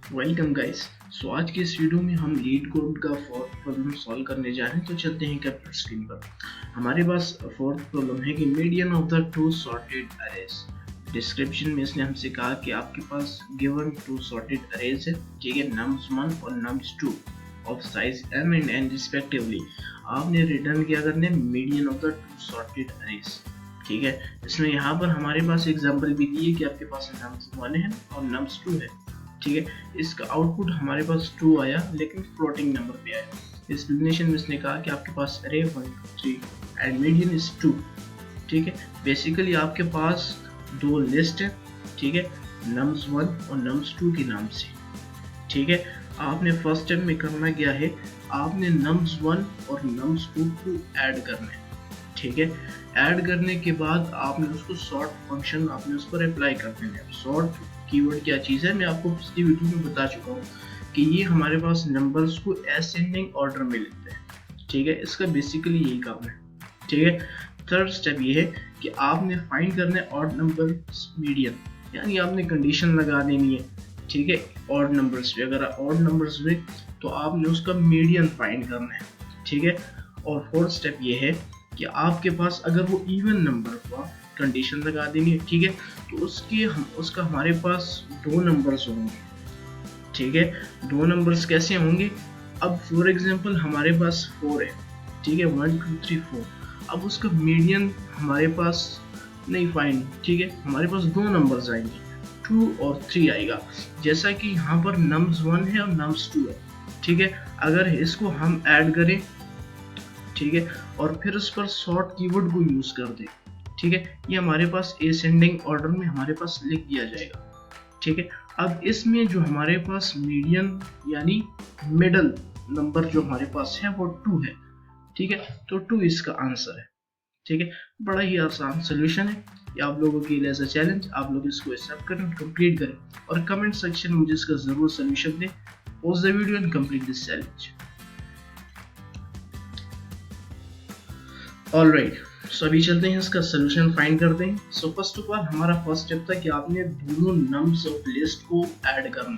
Welcome guys. सो आज की इस वीडियो में हम लीड कोड का फोर्थ प्रॉब्लम सॉल्व करने जा रहे हैं। तो चलते हैं कंप्यूटर स्क्रीन पर। हमारे पास फोर्थ प्रॉब्लम है कि median of the two sorted arrays. Description में इसने हमसे कहा कि आपके पास गिवन टू सॉर्टेड अरेज है, ठीक है, नम्स 1 और nums 2 of size m and n respectively. आपने रिटर्न किया करने median of the two sorted arrays, ठीक है। इसमें यहाँ पर हमारे पास एग्जांपल भी दिए कि आपके पास नम्स 1 है और नम्स 2 है, ठीक है। इसका आउटपुट हमारे पास 2 आया, लेकिन फ्लोटिंग नंबर पे आया। इस एक्सप्लेनेशन में इसने कहा कि आपके पास अरे 1 2 3 एंड मीडियन इज 2, ठीक है। बेसिकली आपके पास दो लिस्ट है, ठीक है, नम्स 1 और नम्स 2 के नाम से, ठीक है। आपने फर्स्ट स्टेप में करना क्या है, आपने नम्स 1 और नम्स 2 को ऐड करना है, ठीक है। ऐड करने के बाद आपने उसको सॉर्ट फंक्शन आपने उस पर अप्लाई कर देना है। सॉर्ट कीवर्ड क्या चीज़ है, मैं आपको पिछली वीडियो में बता चुका हूँ कि ये हमारे पास नंबर्स को असेंडिंग ऑर्डर में लिखते हैं, ठीक है। इसका बेसिकली यही काम है, ठीक है। थर्ड स्टेप ये है कि आपने फाइंड करना है ऑड नंबर मीडियन, यानी आपने कंडीशन लगा देनी है, ठीक है, ऑड नंबर्स पे। अगर ऑड नंबर्स हुए तो आपने उसका मीडियन फाइंड करना है, ठीक है। और फोर्थ स्टेप ये है कि आपके पास अगर वो इवन नंबर हुआ, कंडीशन लगा देनी है, ठीक है, तो उसका हमारे पास दो नंबर्स होंगे, ठीक है। दो नंबर्स कैसे होंगे, अब फॉर एग्जांपल हमारे पास 4 है, ठीक है, 1 2 3 4। अब उसका मीडियन हमारे पास नहीं फाइंड, ठीक है, हमारे पास दो नंबर्स आएंगे, 2 और 3 आएगा। जैसा कि यहाँ पर नम्स 1 है और नम्स 2 है, ठीक है। अगर इसको हम ऐड करें, ठीक है, और फिर उस पर सॉर्ट कीवर्ड को यूज कर दें, ठीक है, ये हमारे पास असेंडिंग ऑर्डर में हमारे पास लिख दिया जाएगा, ठीक है। अब इसमें जो हमारे पास मीडियन यानी मिडल नंबर जो हमारे पास है वो 2 है, ठीक है। तो 2 इसका आंसर है, ठीक है। बड़ा ही आसान सोल्यूशन है ये आप लोगों के लिए एज अ चैलेंज। आप लोग इसको एक्सेप्ट करें और कंप्लीट करें, और कमेंट सेक्शन में मुझे इसका जरूर सोल्यूशन दें। Pause the video and complete this challenge. Alright, so अभी चलते हैं इसका सोल्यूशन फाइंड करते हैं। सो फर्स्ट ऑफ ऑल हमारा फर्स्ट स्टेप था कि आपने दोनों नम्स ऑफ लिस्ट को ऐड करना,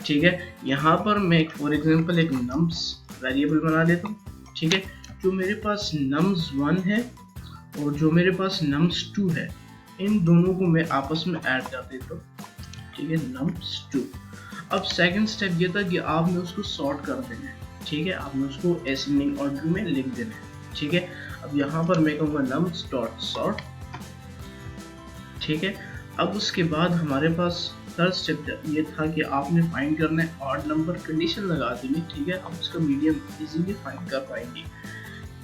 ठीक है। यहाँ पर मैं फॉर एग्जांपल एक नम्स वेरिएबल बना लेता हूँ, ठीक है। जो मेरे पास नम्स 1 है और जो मेरे पास नम्स 2 है, इन दोनों को मैं आपस में ऐड कर देता हूँ, ठीक है, नम्स 2। अब सेकंड स्टेप ये था कि आपने उसको सॉर्ट कर देना है, ठीक है, आपने उसको असेंडिंग ऑर्डर में लिख देना है, ठीक है। अब यहाँ पर मैं कहूँगा नम्स डॉट सॉर्ट, ठीक है। अब उसके बाद हमारे पास थर्ड स्टेप ये था कि आपने फाइंड करना है ऑड नंबर, कंडीशन लगा देंगे, ठीक है। अब उसका मीडियम इजीली फाइंड कर पाएंगे,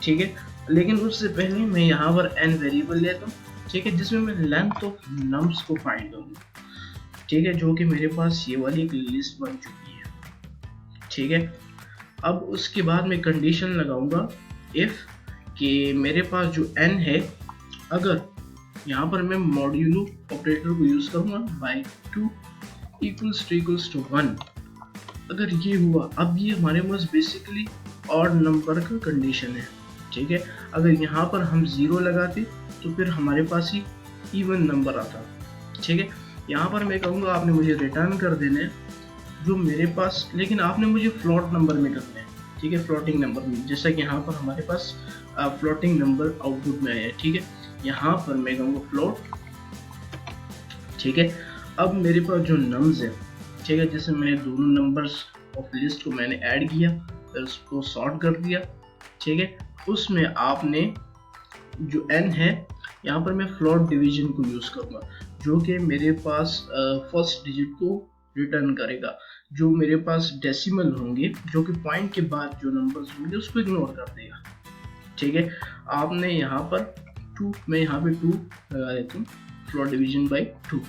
ठीक है। लेकिन उससे पहले मैं यहाँ पर n वेरिएबल लेता हूँ, ठीक है, जिसमें मैं लेंथ ऑफ नम्स को फाइंड करूँगा, ठीक है, जो कि मेरे पास ये वाली एक लिस्ट बन चुकी है, ठीक है। अब उसके बाद मैं कंडीशन लगाऊंगा इफ कि मेरे पास जो n है, अगर यहाँ पर मैं मॉड्यूलो ऑपरेटर को यूज करूंगा बाय 2 इक्वल्स टू 1, अगर ये हुआ, अब ये हमारे पास बेसिकली ऑड नंबर का कंडीशन है, ठीक है। अगर यहाँ पर हम 0 लगाते तो फिर हमारे पास ही इवन नंबर आता, ठीक है। यहाँ पर मैं कहूँगा आपने मुझे रिटर्न कर देना है जो मेरे पास, लेकिन आपने मुझे फ्लोट नंबर में करना है, ठीक है, फ्लोटिंग नंबर में, जैसा कि यहाँ पर हमारे पास फ्लोटिंग नंबर आउटपुट में आया है, ठीक है। यहाँ पर मैं कहूँगा फ्लोट, ठीक है। अब मेरे पास जो नम्स है, ठीक है, जैसे मैंने दोनों नंबर्स ऑफ लिस्ट को मैंने ऐड किया, फिर उसको सॉर्ट कर दिया, ठीक है। उसमें आपने जो n है, यहाँ पर मैं फ्लोट डिवीजन को यूज करूँगा, जो कि मेरे पास फर्स्ट डिजिट को रिटर्न करेगा। जो मेरे पास डेसिमल होंगे, जो कि पॉइंट के बाद जो नंबर्स होंगे उसको इग्नोर कर देगा, ठीक है। आपने यहाँ पर 2, मैं यहाँ पे 2 लगा देता हूँ, फ्लोट डिवीजन बाय 2,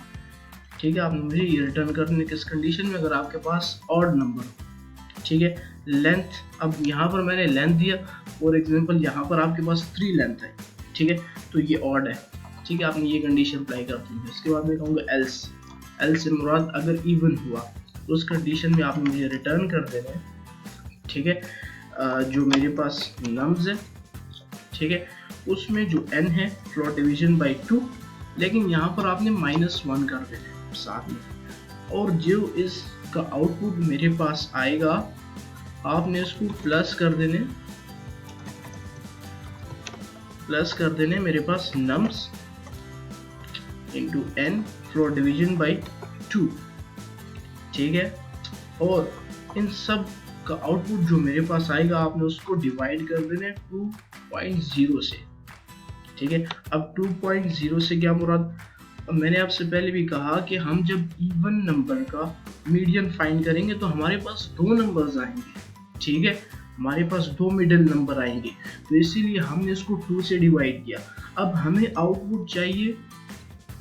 ठीक है। आपने मुझे ये रिटर्न करने किस कंडीशन में, अगर आपके पास ऑड नंबर हो, ठीक है। लेंथ, अब यहाँ पर मैंने लेंथ दिया, फॉर एग्जांपल यहाँ पर आपके पास 3 लेंथ है, ठीक है, तो ये ऑड है, ठीक है। आपने ये कंडीशन अप्लाई कर दी है। उसके बाद मैं कहूँगा एल्स, एल्स से मुराद अगर इवन हुआ तो उस कंडीशन में आपने मुझे रिटर्न कर देना है, ठीक है। जो मेरे पास नम्स है, ठीक है, उसमें जो n है फ्लोट डिवीजन बाय 2, लेकिन यहाँ पर आपने -1 कर देना है साथ में, और जो इस इसका आउटपुट मेरे पास आएगा, आपने इसको प्लस कर देने मेरे पास nums into n floor division by 2, ठीक है। और इन सब का आउटपुट जो मेरे पास आएगा आपने उसको डिवाइड कर देना 2.0 से, ठीक है। अब 2.0 से क्या मुराद, मैंने आपसे पहले भी कहा कि हम जब इवन नंबर का मीडियन फाइंड करेंगे तो हमारे पास दो नंबर्स आएंगे, ठीक है, हमारे पास दो मिडिल नंबर आएंगे, तो इसीलिए हमने इसको 2 से डिवाइड किया। अब हमें आउटपुट चाहिए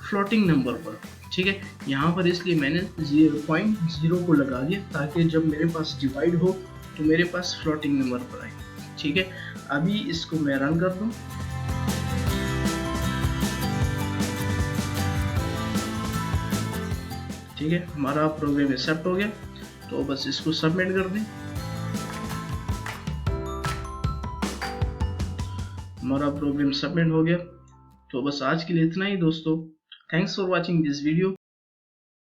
फ्लोटिंग नंबर पर, ठीक है, यहाँ पर इसलिए मैंने 0.0 को लगा दिया ताकि जब मेरे पास डिवाइड हो तो मेरे पास फ्लोटिंग नंबर पर आए, ठीक है। अभी इसको मैं रन कर दूं, ठीक है, हमारा प्रोग्राम एक्सेप्ट हो गया, तो बस इसको सबमिट कर दें। हमारा प्रोग्राम सबमिट हो गया, तो बस आज के लिए इतना ही दोस्तों। Thanks for watching this video.